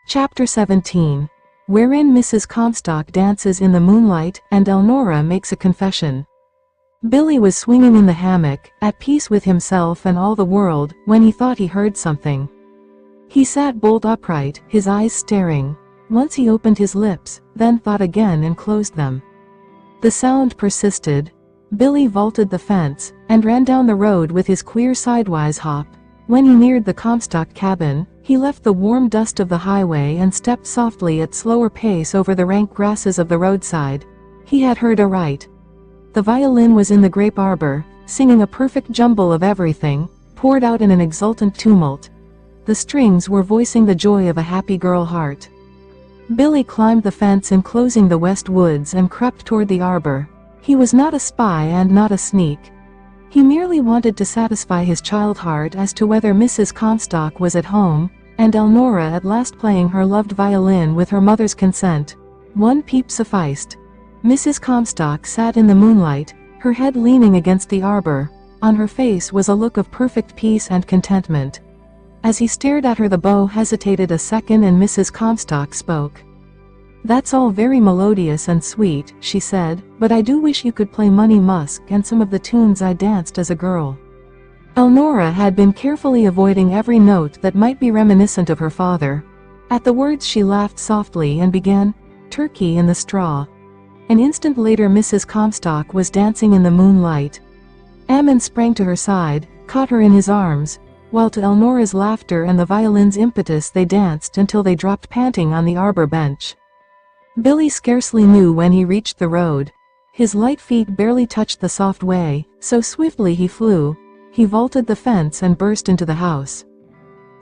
Chapter 17, wherein Mrs. Comstock dances in the moonlight and Elnora makes a confession. Billy was swinging in the hammock, at peace with himself and all the world, when he thought he heard something. He sat bolt upright, his eyes staring. Once he opened his lips, then thought again and closed them. The sound persisted. Billy vaulted the fence, and ran down the road with his queer sidewise hop. When he neared the Comstock cabin, he left the warm dust of the highway and stepped softly at slower pace over the rank grasses of the roadside. He had heard aright. The violin was in the grape arbor, singing a perfect jumble of everything, poured out in an exultant tumult. The strings were voicing the joy of a happy girl heart. Billy climbed the fence enclosing the west woods and crept toward the arbor. He was not a spy and not a sneak. He merely wanted to satisfy his child heart as to whether Mrs. Comstock was at home, and Elnora at last playing her loved violin with her mother's consent. One peep sufficed. Mrs. Comstock sat in the moonlight, her head leaning against the arbor. On her face was a look of perfect peace and contentment. As he stared at her, the bow hesitated a second and Mrs. Comstock spoke. "That's all very melodious and sweet," she said, "but I do wish you could play Money Musk and some of the tunes I danced as a girl." Elnora had been carefully avoiding every note that might be reminiscent of her father. At the words she laughed softly and began, "Turkey in the Straw." An instant later Mrs. Comstock was dancing in the moonlight. Ammon sprang to her side, caught her in his arms, while to Elnora's laughter and the violin's impetus they danced until they dropped panting on the arbor bench. Billy scarcely knew when he reached the road. His light feet barely touched the soft way, so swiftly he flew. He vaulted the fence and burst into the house.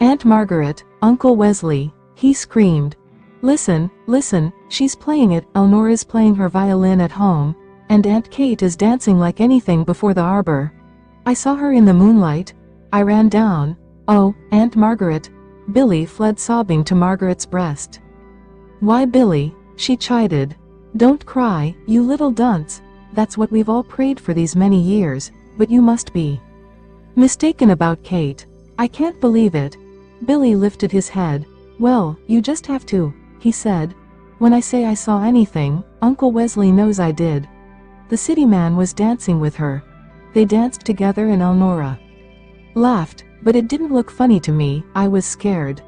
"Aunt Margaret, Uncle Wesley," he screamed. "Listen, listen, she's playing it. Elnora's playing her violin at home, and Aunt Kate is dancing like anything before the arbor. I saw her in the moonlight. I ran down. Oh, Aunt Margaret." Billy fled sobbing to Margaret's breast. "Why, Billy," she chided. "Don't cry, you little dunce. That's what we've all prayed for these many years, but you must be mistaken about Kate. I can't believe it." Billy lifted his head. "Well, you just have to," he said. "When I say I saw anything, Uncle Wesley knows I did. The city man was dancing with her. They danced together and Elnora laughed, but it didn't look funny to me. I was scared."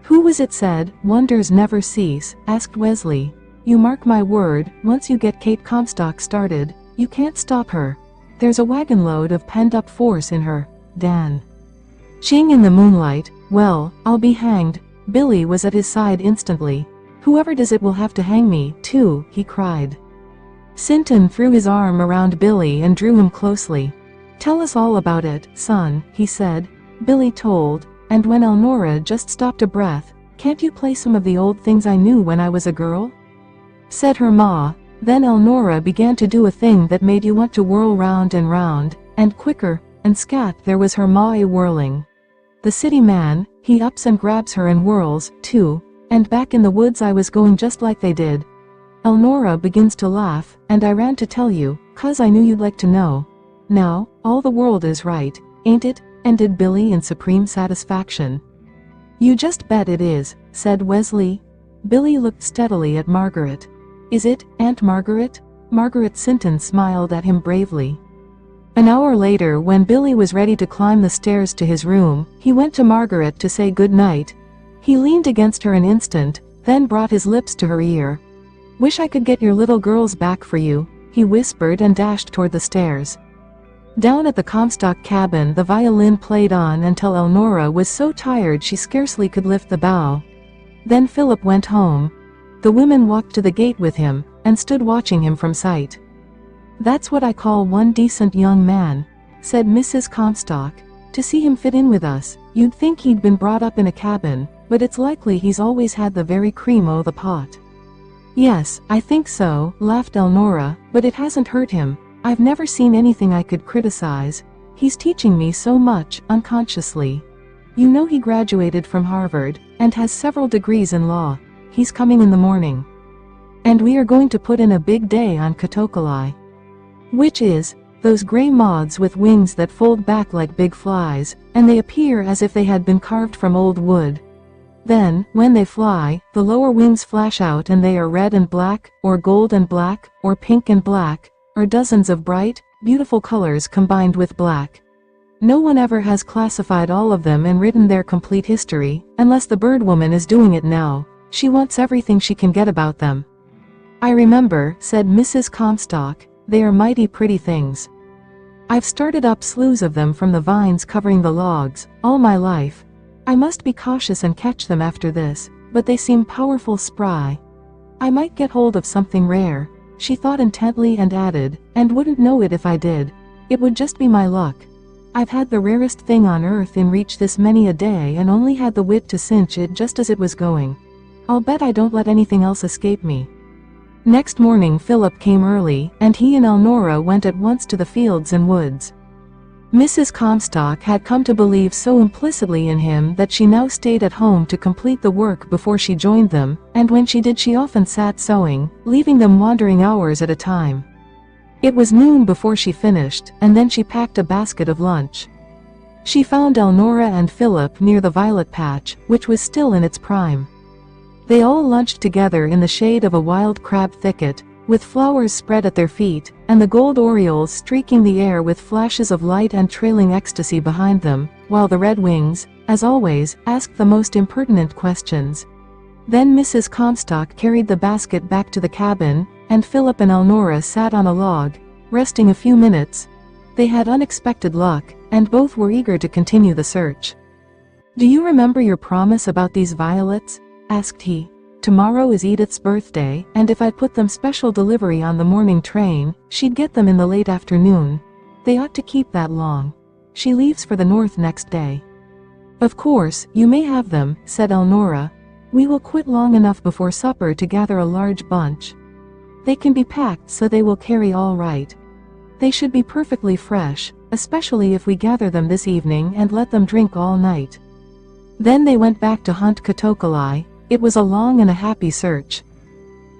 "Who was it said, 'Wonders never cease'?" asked Wesley. "You mark my word, once you get Kate Comstock started, you can't stop her. There's a wagon load of pent-up force in her, Dan." Ching in the moonlight, "Well, I'll be hanged." Billy was at his side instantly. "Whoever does it will have to hang me, too," he cried. Sinton threw his arm around Billy and drew him closely. "Tell us all about it, son," he said. Billy told, and when Elnora just stopped a breath, "Can't you play some of the old things I knew when I was a girl?" said her ma. Then Elnora began to do a thing that made you want to whirl round, and quicker, and scat there was her ma whirling. "The city man, he ups and grabs her and whirls, too, and back in the woods I was going just like they did." Elnora begins to laugh, and I ran to tell you, 'cause I knew you'd like to know. Now, all the world is right, ain't it?" ended Billy in supreme satisfaction. "You just bet it is," said Wesley. Billy looked steadily at Margaret. "Is it, Aunt Margaret?" Margaret Sinton smiled at him bravely. An hour later, when Billy was ready to climb the stairs to his room, he went to Margaret to say good night. He leaned against her an instant, then brought his lips to her ear. "Wish I could get your little girls back for you," he whispered and dashed toward the stairs. Down at the Comstock cabin the violin played on until Elnora was so tired she scarcely could lift the bow. Then Philip went home. The women walked to the gate with him, and stood watching him from sight. "That's what I call one decent young man," said Mrs. Comstock. "To see him fit in with us, you'd think he'd been brought up in a cabin, but it's likely he's always had the very cream o' the pot." "Yes, I think so," laughed Elnora, "but it hasn't hurt him. I've never seen anything I could criticize. He's teaching me so much, unconsciously. You know he graduated from Harvard, and has several degrees in law. He's coming in the morning. And we are going to put in a big day on Katokalai. Which is, those gray moths with wings that fold back like big flies, and they appear as if they had been carved from old wood. Then, when they fly, the lower wings flash out and they are red and black, or gold and black, or pink and black, or dozens of bright, beautiful colors combined with black. No one ever has classified all of them and written their complete history, unless the bird woman is doing it now. She wants everything she can get about them. I remember, said Mrs. Comstock, they are mighty pretty things. I've started up slews of them from the vines covering the logs, all my life. I must be cautious and catch them after this, but they seem powerful spry. I might get hold of something rare. She thought intently and added, and wouldn't know it if I did. It would just be my luck. I've had the rarest thing on earth in reach this many a day and only had the wit to cinch it just as it was going. I'll bet I don't let anything else escape me. Next morning Philip came early, and he and Elnora went at once to the fields and woods. Mrs. Comstock had come to believe so implicitly in him that she now stayed at home to complete the work before she joined them, and when she did she often sat sewing, leaving them wandering hours at a time. It was noon before she finished, and then she packed a basket of lunch. She found Elnora and Philip near the violet patch, which was still in its prime. They all lunched together in the shade of a wild crab thicket, with flowers spread at their feet, and the gold orioles streaking the air with flashes of light and trailing ecstasy behind them, while the red wings, as always, asked the most impertinent questions. Then Mrs. Comstock carried the basket back to the cabin, and Philip and Elnora sat on a log, resting a few minutes. They had unexpected luck, and both were eager to continue the search. "Do you remember your promise about these violets?" asked he. "Tomorrow is Edith's birthday, and if I'd put them special delivery on the morning train, she'd get them in the late afternoon. They ought to keep that long. She leaves for the north next day." "Of course, you may have them," said Elnora. "We will quit long enough before supper to gather a large bunch. They can be packed so they will carry all right. They should be perfectly fresh, especially if we gather them this evening and let them drink all night." Then they went back to hunt Katokalai. It was a long and a happy search.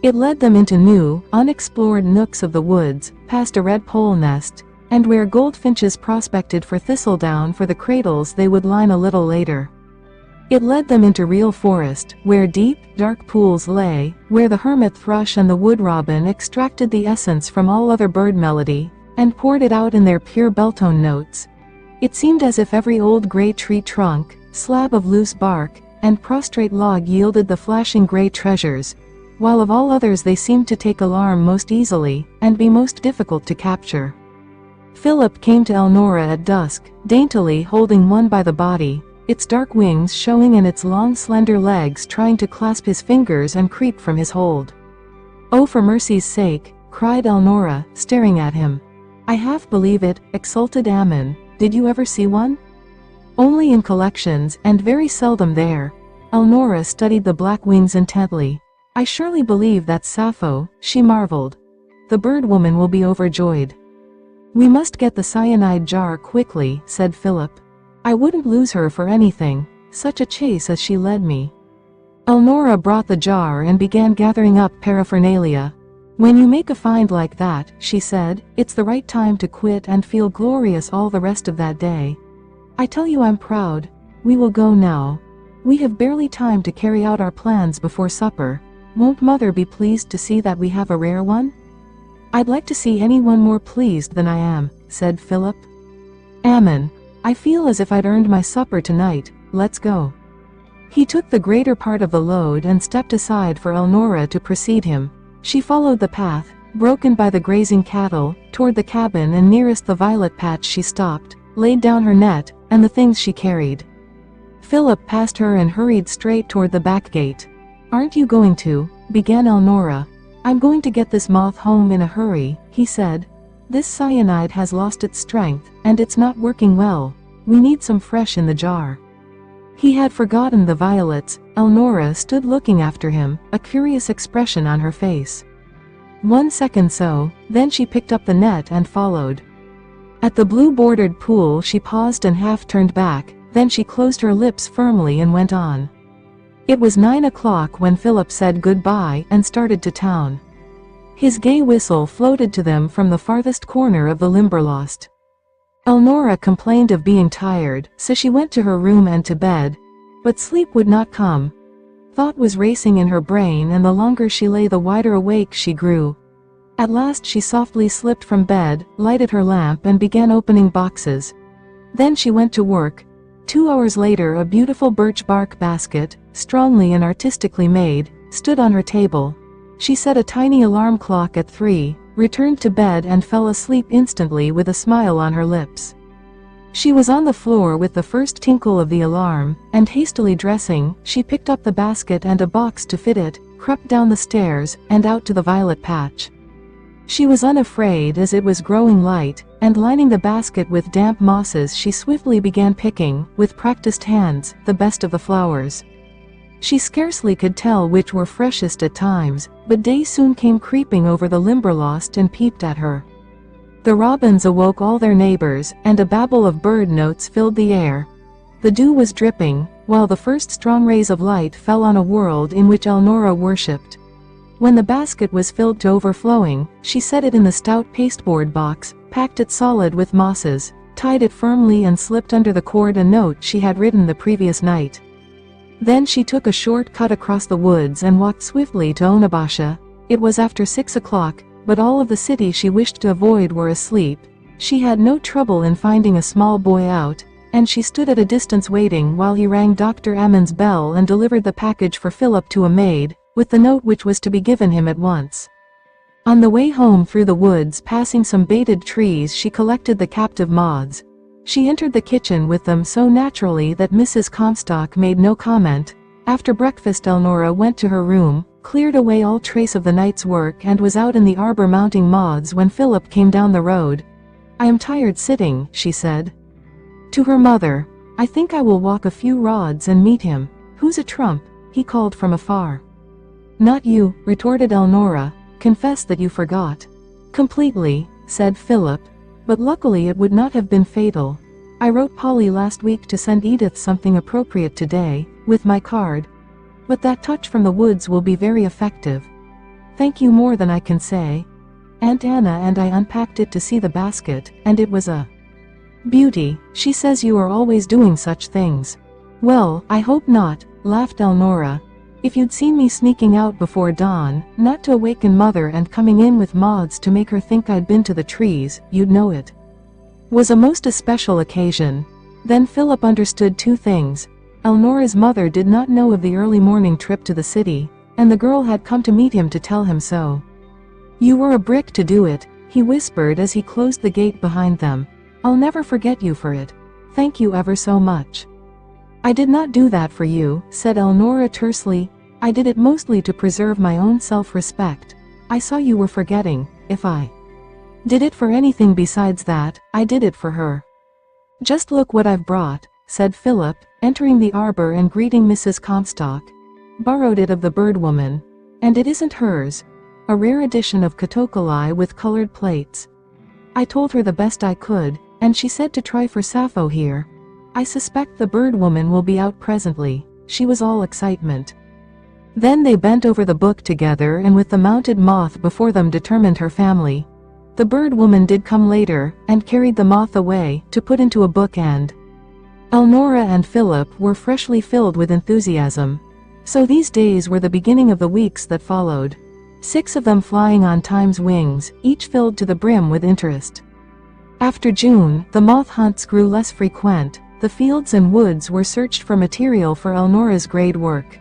It led them into new, unexplored nooks of the woods, past a redpoll nest, and where goldfinches prospected for thistledown for the cradles they would line a little later. It led them into real forest, where deep, dark pools lay, where the hermit thrush and the wood robin extracted the essence from all other bird melody, and poured it out in their pure belltone notes. It seemed as if every old gray tree trunk, slab of loose bark, and prostrate log yielded the flashing gray treasures, while of all others they seemed to take alarm most easily, and be most difficult to capture. Philip came to Elnora at dusk, daintily holding one by the body, its dark wings showing and its long slender legs trying to clasp his fingers and creep from his hold. "Oh, for mercy's sake," cried Elnora, staring at him. "I half believe it," exulted Ammon. "Did you ever see one?" "Only in collections, and very seldom there." Elnora studied the black wings intently. "I surely believe that's Sappho," she marveled. "The bird woman will be overjoyed." "We must get the cyanide jar quickly," said Philip. "I wouldn't lose her for anything, such a chase as she led me." Elnora brought the jar and began gathering up paraphernalia. "When you make a find like that," she said, "it's the right time to quit and feel glorious all the rest of that day. I tell you I'm proud. We will go now. We have barely time to carry out our plans before supper. Won't Mother be pleased to see that we have a rare one?" "I'd like to see anyone more pleased than I am," said Philip. "Ammon, I feel as if I'd earned my supper tonight. Let's go." He took the greater part of the load and stepped aside for Elnora to precede him. She followed the path, broken by the grazing cattle, toward the cabin, and nearest the violet patch she stopped, laid down her net, and the things she carried. Philip passed her and hurried straight toward the back gate. "Aren't you going to?" began Elnora. "I'm going to get this moth home in a hurry," he said. "This cyanide has lost its strength, and it's not working well. We need some fresh in the jar." He had forgotten the violets. Elnora stood looking after him, a curious expression on her face. 1 second so, then she picked up the net and followed. At the blue-bordered pool she paused and half turned back, then she closed her lips firmly and went on. It was 9 o'clock when Philip said goodbye and started to town. His gay whistle floated to them from the farthest corner of the Limberlost. Elnora complained of being tired, so she went to her room and to bed. But sleep would not come. Thought was racing in her brain, and the longer she lay the wider awake she grew. At last she softly slipped from bed, lighted her lamp and began opening boxes. Then she went to work. 2 hours later a beautiful birch bark basket, strongly and artistically made, stood on her table. She set a tiny alarm clock at 3, returned to bed and fell asleep instantly with a smile on her lips. She was on the floor with the first tinkle of the alarm, and hastily dressing, she picked up the basket and a box to fit it, crept down the stairs, and out to the violet patch. She was unafraid as it was growing light, and lining the basket with damp mosses she swiftly began picking, with practiced hands, the best of the flowers. She scarcely could tell which were freshest at times, but day soon came creeping over the Limberlost and peeped at her. The robins awoke all their neighbors, and a babble of bird notes filled the air. The dew was dripping, while the first strong rays of light fell on a world in which Elnora worshipped. When the basket was filled to overflowing, she set it in the stout pasteboard box, packed it solid with mosses, tied it firmly and slipped under the cord a note she had written the previous night. Then she took a short cut across the woods and walked swiftly to Onabasha. It was after 6 o'clock, but all of the city she wished to avoid were asleep. She had no trouble in finding a small boy out, and she stood at a distance waiting while he rang Dr. Ammon's bell and delivered the package for Philip to a maid, with the note which was to be given him at once. On the way home through the woods passing some baited trees she collected the captive moths. She entered the kitchen with them so naturally that Mrs. Comstock made no comment. After breakfast Elnora went to her room, cleared away all trace of the night's work and was out in the arbor mounting moths when Philip came down the road. "I am tired sitting," she said. To her mother, "I think I will walk a few rods and meet him." "Who's a trump?" he called from afar. "Not you," retorted Elnora. "Confess that you forgot." "Completely," said Philip. "But luckily it would not have been fatal. I wrote Polly last week to send Edith something appropriate today, with my card. But that touch from the woods will be very effective. Thank you more than I can say. Aunt Anna and I unpacked it to see the basket, and it was a beauty. She says you are always doing such things." "Well, I hope not," laughed Elnora. "If you'd seen me sneaking out before dawn, not to awaken Mother, and coming in with moths to make her think I'd been to the trees, you'd know it was a most especial occasion." Then Philip understood two things. Elnora's mother did not know of the early morning trip to the city, and the girl had come to meet him to tell him so. "You were a brick to do it," he whispered as he closed the gate behind them. "I'll never forget you for it. Thank you ever so much." "I did not do that for you," said Elnora tersely. "I did it mostly to preserve my own self-respect. I saw you were forgetting. If I did it for anything besides that, I did it for her." "Just look what I've brought," said Philip, entering the arbor and greeting Mrs. Comstock. "Borrowed it of the bird woman. And it isn't hers. A rare edition of Catocoli with colored plates. I told her the best I could, and she said to try for Sappho here. I suspect the bird woman will be out presently." She was all excitement. Then they bent over the book together and with the mounted moth before them determined her family. The bird woman did come later, and carried the moth away, to put into a bookend. Elnora and Philip were freshly filled with enthusiasm. So these days were the beginning of the weeks that followed. 6 of them flying on time's wings, each filled to the brim with interest. After June, the moth hunts grew less frequent. The fields and woods were searched for material for Elnora's grade work.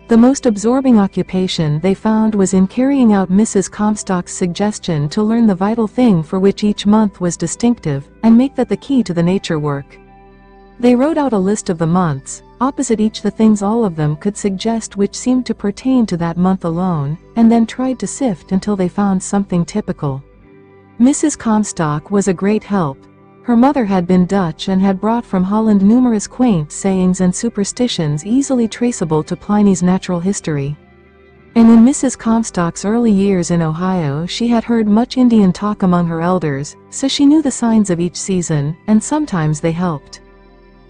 The most absorbing occupation they found was in carrying out Mrs. Comstock's suggestion to learn the vital thing for which each month was distinctive, and make that the key to the nature work. They wrote out a list of the months, opposite each the things all of them could suggest which seemed to pertain to that month alone, and then tried to sift until they found something typical. Mrs. Comstock was a great help. Her mother had been Dutch and had brought from Holland numerous quaint sayings and superstitions easily traceable to Pliny's natural history. And in Mrs. Comstock's early years in Ohio she had heard much Indian talk among her elders, so she knew the signs of each season, and sometimes they helped.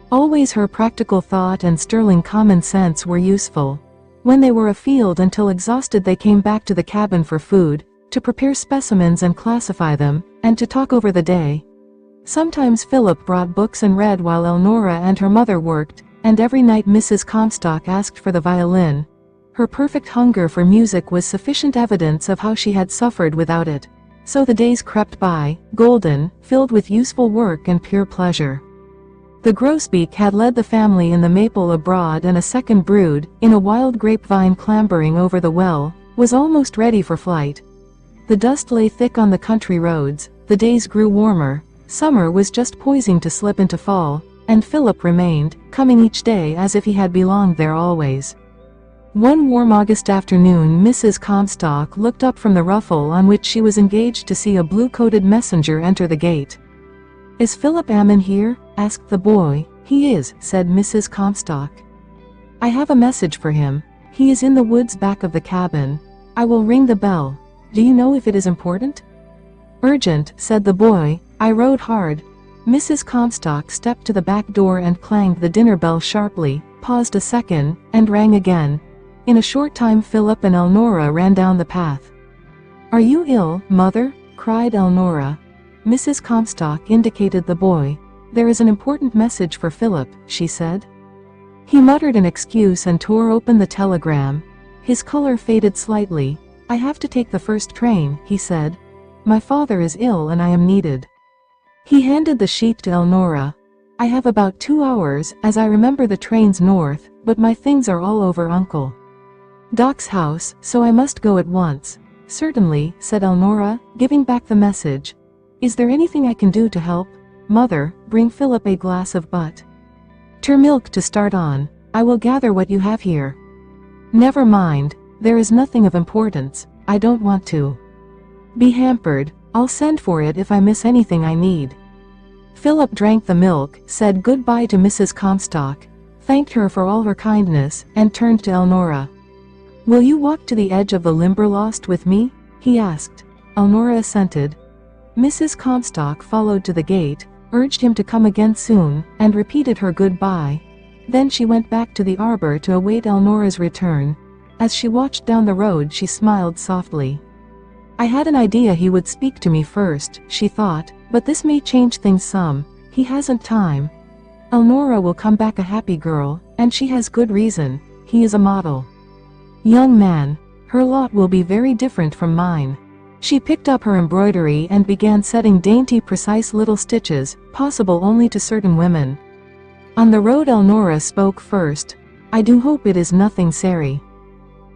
Always her practical thought and sterling common sense were useful. When they were afield until exhausted they came back to the cabin for food, to prepare specimens and classify them, and to talk over the day. Sometimes Philip brought books and read while Elnora and her mother worked, and every night Mrs. Comstock asked for the violin. Her perfect hunger for music was sufficient evidence of how she had suffered without it. So the days crept by, golden, filled with useful work and pure pleasure. The grosbeak had led the family in the maple abroad, and a second brood, in a wild grapevine clambering over the well, was almost ready for flight. The dust lay thick on the country roads, the days grew warmer, summer was just poising to slip into fall, and Philip remained, coming each day as if he had belonged there always. One warm August afternoon Mrs. Comstock looked up from the ruffle on which she was engaged to see a blue-coated messenger enter the gate. "Is Philip Ammon here?" asked the boy. "He is," said Mrs. Comstock. "I have a message for him. He is in the woods back of the cabin. I will ring the bell. Do you know if it is important?" "Urgent," said the boy. "I rode hard." Mrs. Comstock stepped to the back door and clanged the dinner bell sharply, paused a second, and rang again. In a short time Philip and Elnora ran down the path. "Are you ill, mother?" cried Elnora. Mrs. Comstock indicated the boy. "There is an important message for Philip," she said. He muttered an excuse and tore open the telegram. His color faded slightly. "I have to take the first train," he said. "My father is ill and I am needed." He handed the sheet to Elnora. "I have about 2 hours, as I remember the train's north, but my things are all over Uncle Doc's house, so I must go at once." "Certainly," said Elnora, giving back the message. "Is there anything I can do to help? Mother, bring Philip a glass of butter milk to start on. I will gather what you have here." "Never mind, there is nothing of importance. I don't want to be hampered. I'll send for it if I miss anything I need." Philip drank the milk, said goodbye to Mrs. Comstock, thanked her for all her kindness, and turned to Elnora. "Will you walk to the edge of the Limberlost with me?" he asked. Elnora assented. Mrs. Comstock followed to the gate, urged him to come again soon, and repeated her goodbye. Then she went back to the arbor to await Elnora's return. As she watched down the road she smiled softly. "I had an idea he would speak to me first," she thought, "but this may change things some. He hasn't time. Elnora will come back a happy girl, and she has good reason. He is a model young man. Her lot will be very different from mine." She picked up her embroidery and began setting dainty, precise little stitches, possible only to certain women. On the road Elnora spoke first. "I do hope it is nothing serious."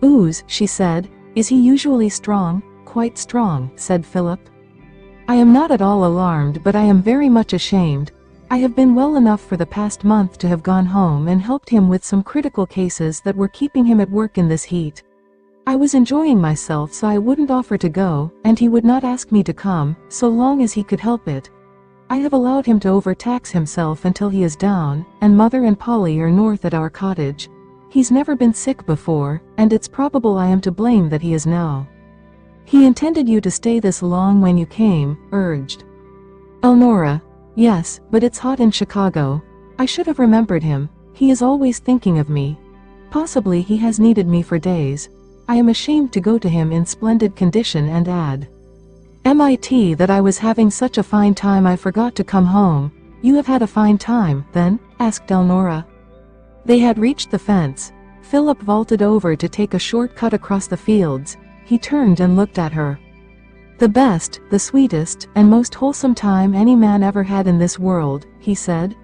"Ooze," she said. "Is he usually strong?" "Quite strong," said Philip. "I am not at all alarmed, but I am very much ashamed. I have been well enough for the past month to have gone home and helped him with some critical cases that were keeping him at work in this heat. I was enjoying myself, so I wouldn't offer to go, and he would not ask me to come, so long as he could help it. I have allowed him to overtax himself until he is down, and Mother and Polly are north at our cottage. He's never been sick before, and it's probable I am to blame that he is now." "He intended you to stay this long when you came," urged Elnora. "Yes, but it's hot in Chicago. I should have remembered him. He is always thinking of me. Possibly he has needed me for days. I am ashamed to go to him in splendid condition and add MIT that I was having such a fine time I forgot to come home." "You have had a fine time, then?" asked Elnora. They had reached the fence. Philip vaulted over to take a short cut across the fields. He turned and looked at her. "The best, the sweetest, and most wholesome time any man ever had in this world," he said.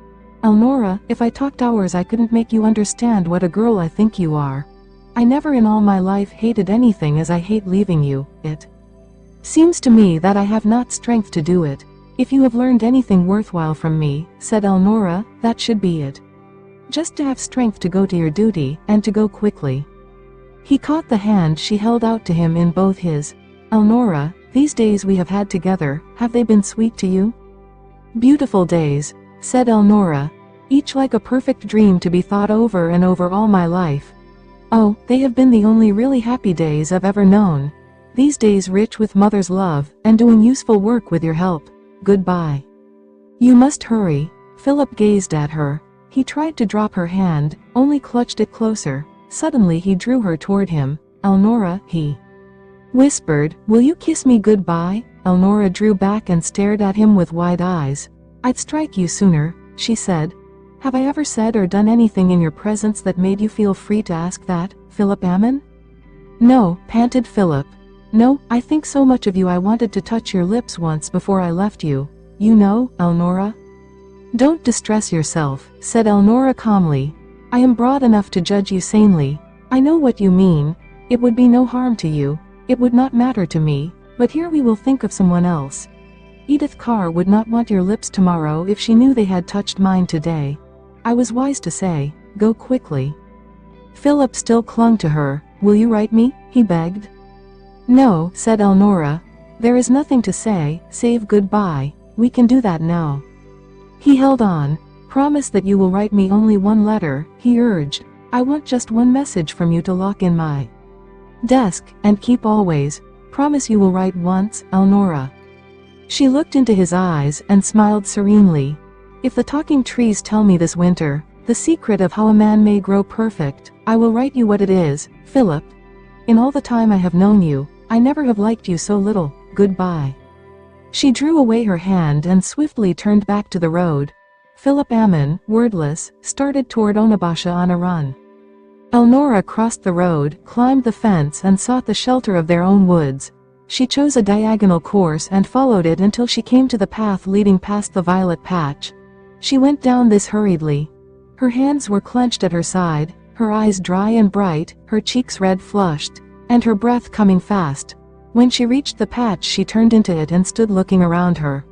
"Elnora, if I talked hours I couldn't make you understand what a girl I think you are. I never in all my life hated anything as I hate leaving you. It seems to me that I have not strength to do it. If you have learned anything worthwhile from me," said Elnora, "that should be it. Just to have strength to go to your duty, and to go quickly." He caught the hand she held out to him in both his. "Elnora, these days we have had together, have they been sweet to you?" "Beautiful days," said Elnora, "each like a perfect dream to be thought over and over all my life. Oh, they have been the only really happy days I've ever known. These days rich with mother's love, and doing useful work with your help. Goodbye." "You must hurry." Philip gazed at her. He tried to drop her hand, only clutched it closer. Suddenly he drew her toward him. "Elnora," he whispered, "will you kiss me goodbye?" Elnora drew back and stared at him with wide eyes. "I'd strike you sooner," she said. Have I ever said or done anything in your presence that made you feel free to ask that, Philip Ammon? No, panted Philip. No, I think so much of you I wanted to touch your lips once before I left you. You know, Elnora? Don't distress yourself, said Elnora calmly. I am broad enough to judge you sanely. I know what you mean. It would be no harm to you. It would not matter to me. But here we will think of someone else. Edith Carr would not want your lips tomorrow if she knew they had touched mine today. I was wise to say, go quickly. Philip still clung to her. Will you write me? He begged. No, said Elnora. There is nothing to say, save goodbye. We can do that now. He held on. Promise that you will write me only one letter, he urged. I want just one message from you to lock in my desk, and keep always. Promise you will write once, Elnora. She looked into his eyes and smiled serenely. If the talking trees tell me this winter, the secret of how a man may grow perfect, I will write you what it is, Philip. In all the time I have known you, I never have liked you so little. Goodbye. She drew away her hand and swiftly turned back to the road. Philip Ammon, wordless, started toward Onabasha on a run. Elnora crossed the road, climbed the fence and sought the shelter of their own woods. She chose a diagonal course and followed it until she came to the path leading past the violet patch. She went down this hurriedly. Her hands were clenched at her side, her eyes dry and bright, her cheeks red flushed, and her breath coming fast. When she reached the patch she turned into it and stood looking around her.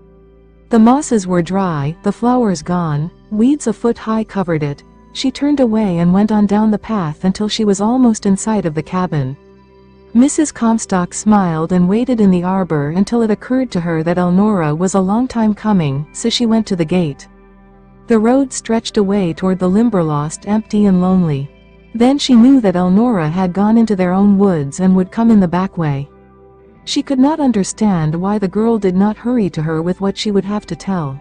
The mosses were dry, the flowers gone, weeds a foot high covered it. She turned away and went on down the path until she was almost in sight of the cabin. Mrs. Comstock smiled and waited in the arbor until it occurred to her that Elnora was a long time coming, so she went to the gate. The road stretched away toward the Limberlost, empty and lonely. Then she knew that Elnora had gone into their own woods and would come in the back way. She could not understand why the girl did not hurry to her with what she would have to tell.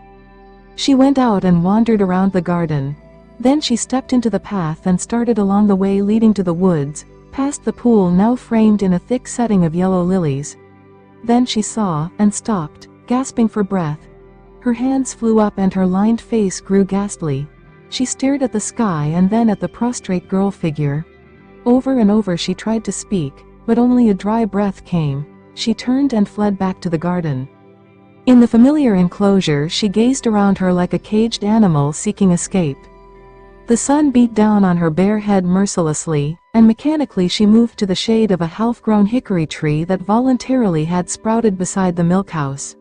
She went out and wandered around the garden. Then she stepped into the path and started along the way leading to the woods, past the pool now framed in a thick setting of yellow lilies. Then she saw, and stopped, gasping for breath. Her hands flew up and her lined face grew ghastly. She stared at the sky and then at the prostrate girl figure. Over and over she tried to speak, but only a dry breath came. She turned and fled back to the garden. In the familiar enclosure she gazed around her like a caged animal seeking escape. The sun beat down on her bare head mercilessly, and mechanically she moved to the shade of a half-grown hickory tree that voluntarily had sprouted beside the milk-house.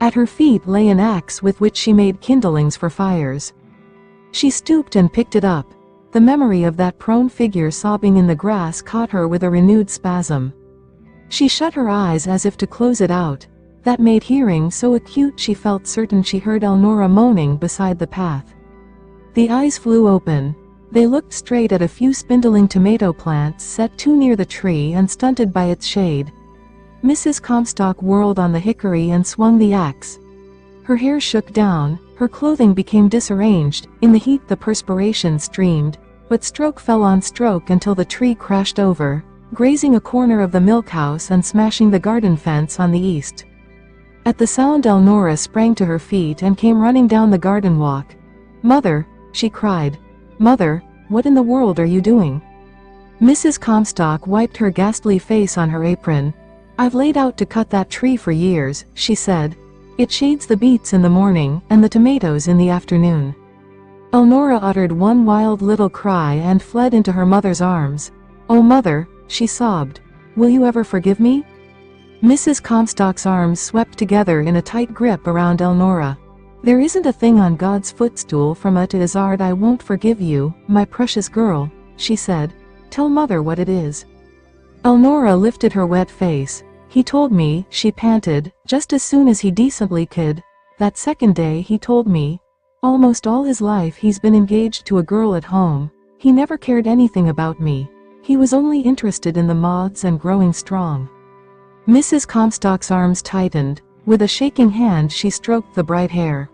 At her feet lay an axe with which she made kindlings for fires. She stooped and picked it up. The memory of that prone figure sobbing in the grass caught her with a renewed spasm. She shut her eyes as if to close it out. That made hearing so acute she felt certain she heard Elnora moaning beside the path. The eyes flew open. They looked straight at a few spindling tomato plants set too near the tree and stunted by its shade. Mrs. Comstock whirled on the hickory and swung the axe. Her hair shook down, her clothing became disarranged, in the heat the perspiration streamed, but stroke fell on stroke until the tree crashed over, grazing a corner of the milk-house and smashing the garden fence on the east. At the sound Elnora sprang to her feet and came running down the garden walk. "Mother!" she cried. "Mother, what in the world are you doing?" Mrs. Comstock wiped her ghastly face on her apron. "I've laid out to cut that tree for years," she said. "It shades the beets in the morning, and the tomatoes in the afternoon." Elnora uttered one wild little cry and fled into her mother's arms. "Oh mother," she sobbed. "Will you ever forgive me?" Mrs. Comstock's arms swept together in a tight grip around Elnora. "There isn't a thing on God's footstool from A to Zard I won't forgive you, my precious girl," she said. "Tell mother what it is." Elnora lifted her wet face. "He told me," she panted, "just as soon as he decently could. That second day he told me. Almost all his life he's been engaged to a girl at home. He never cared anything about me. He was only interested in the moths and growing strong." Mrs. Comstock's arms tightened. With a shaking hand she stroked the bright hair.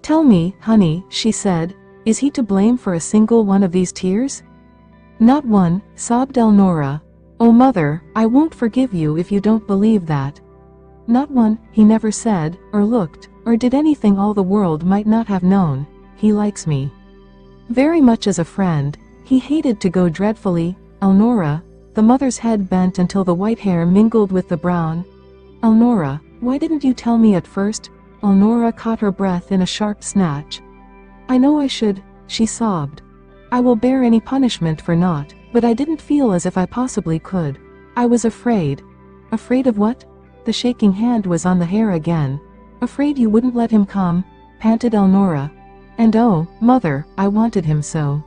"Tell me, honey," she said, "is he to blame for a single one of these tears?" "Not one," sobbed Elnora. "Oh mother, I won't forgive you if you don't believe that. Not one. He never said, or looked, or did anything all the world might not have known. He likes me." Very much as a friend, he hated to go dreadfully. Elnora, the mother's head bent until the white hair mingled with the brown. Elnora, why didn't you tell me at first? Elnora caught her breath in a sharp snatch. I know I should, she sobbed. I will bear any punishment for not, but I didn't feel as if I possibly could. I was afraid. Afraid of what? The shaking hand was on the hair again. Afraid you wouldn't let him come, panted Elnora. And oh, mother, I wanted him so.